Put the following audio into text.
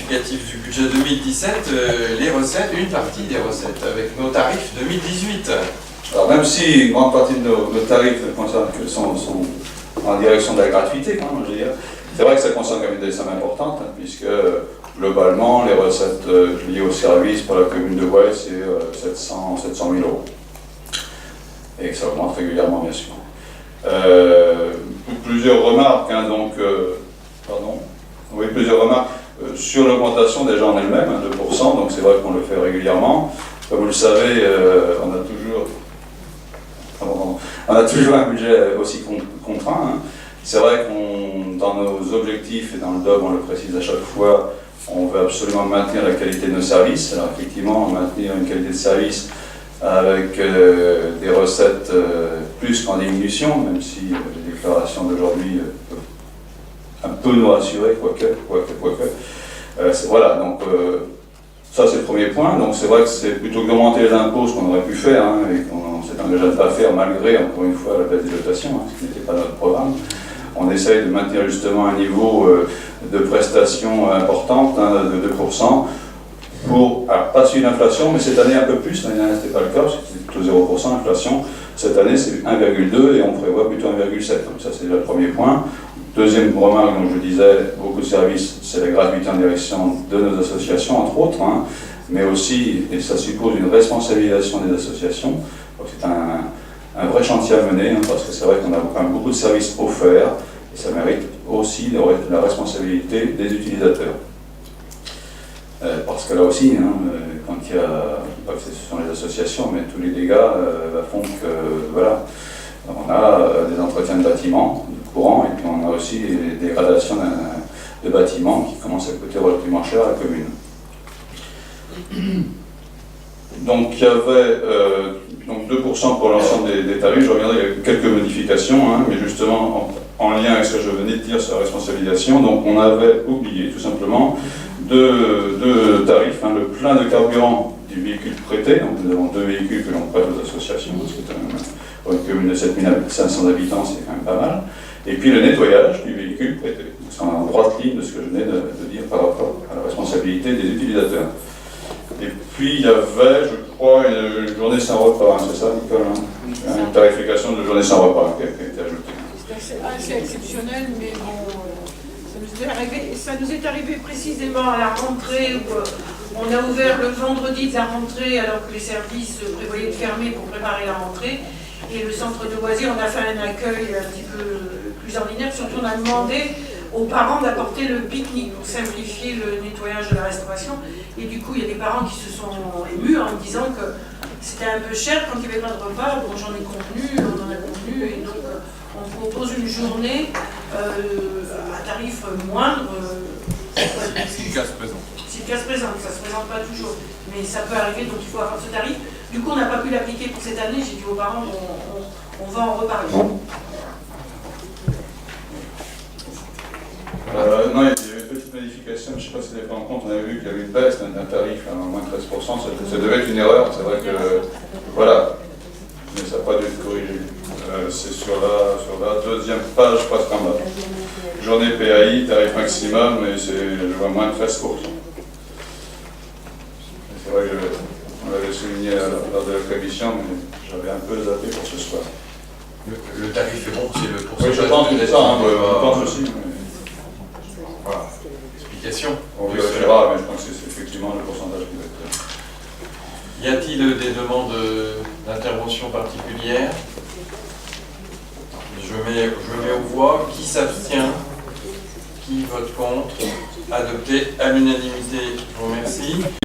rectificatif du budget 2017, les recettes, une partie des recettes, avec nos tarifs 2018. Alors même si une grande partie de nos tarifs sont en direction de la gratuité, quand même, je veux dire, c'est vrai que ça concerne quand même des sommes importantes, hein, puisque globalement, les recettes liées au service pour la commune de Voile, c'est 700 000 euros. Et que ça augmente régulièrement, bien sûr. Plusieurs remarques, hein, plusieurs remarques sur l'augmentation déjà en elle-même, hein, 2%, donc c'est vrai qu'on le fait régulièrement. Comme vous le savez, on a toujours un budget aussi contraint. Hein. C'est vrai qu'on, dans nos objectifs et dans le DOG, on le précise à chaque fois, on veut absolument maintenir la qualité de nos services. Alors effectivement, maintenir une qualité de service avec des recettes plus qu'en diminution, même si les déclarations d'aujourd'hui peuvent un peu nous rassurer, quoique. Voilà, donc ça c'est le premier point. Donc c'est vrai que c'est plutôt que d'augmenter les impôts, ce qu'on aurait pu faire, hein, et qu'on s'est engagé à ne pas faire malgré, encore une fois, la baisse des dotations, hein, ce qui n'était pas notre programme. On essaye de maintenir justement un niveau de prestations importante, hein, de 2%, pour pas suivre l'inflation, mais cette année un peu plus. L'année dernière, ce n'était pas le cas, parce que c'était plutôt 0% l'inflation. Cette année, c'est 1,2 et on prévoit plutôt 1,7. Donc ça, c'est déjà le premier point. Deuxième remarque, donc je disais, beaucoup de services, c'est la gratuité en direction de nos associations, entre autres, hein, mais aussi, et ça suppose une responsabilisation des associations. Donc c'est un vrai chantier à mener, hein, parce que c'est vrai qu'on a quand même beaucoup de services offerts, et ça mérite aussi la responsabilité des utilisateurs. Parce que là aussi, hein, quand il y a, pas que ce sont les associations, mais tous les dégâts font que, voilà, on a des entretiens de bâtiments, de courant, et puis on a aussi des dégradations de bâtiments qui commencent à coûter relativement cher à la commune. Donc il y avait donc 2% pour l'ensemble des tarifs. Je reviendrai, il y a eu quelques modifications, hein, mais justement en lien avec ce que je venais de dire sur la responsabilisation. Donc on avait oublié tout simplement deux tarifs, hein, le plein de carburant du véhicule prêté. Donc nous avons 2 véhicules que l'on prête aux associations, pour une commune de 7500 habitants, c'est quand même pas mal. Et puis le nettoyage du véhicule prêté. C'est en droite ligne de ce que je venais de dire par rapport à la responsabilité des utilisateurs. Et puis il y avait, je crois, une journée sans repas, hein, c'est ça, Nicole, hein, une tarification de journée sans repas qui a été ajoutée. C'est assez exceptionnel, mais bon, ça nous est arrivé précisément à la rentrée où on a ouvert le vendredi de la rentrée alors que les services prévoyaient de fermer pour préparer la rentrée. Et le centre de loisirs, on a fait un accueil un petit peu plus ordinaire. Surtout, on a demandé aux parents d'apporter le pique-nique pour simplifier le nettoyage de la restauration. Et du coup, il y a des parents qui se sont émus en me disant que c'était un peu cher quand il n'y avait pas de repas. Bon, j'en ai convenu, on en a convenu, et donc on propose une journée à tarif moindre. Si le cas se présente. Si le cas se présente, ça ne se présente pas toujours, mais ça peut arriver, donc il faut avoir ce tarif. Du coup, on n'a pas pu l'appliquer pour cette année. J'ai dit aux parents, on va en reparler. Non, il y a une petite modification, je ne sais pas si vous avez pris en compte, on avait vu qu'il y avait une baisse d'un tarif à moins de 13%, ça devait être une erreur, c'est vrai que, voilà, mais ça n'a pas dû être corrigé. C'est sur la deuxième page, presque en bas. Journée PAI, tarif maximum, mais je vois moins de 13%. C'est vrai que on l'avait souligné lors de la commission, mais j'avais un peu zappé pour ce soir. Le tarif est bon, c'est le pourcentage. Oui, je pense que c'est ça, hein, je pense aussi. Mais... Voilà, explication. On vérifiera, mais je pense que c'est effectivement le pourcentage qui va être. Y a-t-il des demandes d'intervention particulières? Je mets aux voix. Qui s'abstient? Qui vote contre? Adopté à l'unanimité. Je vous remercie.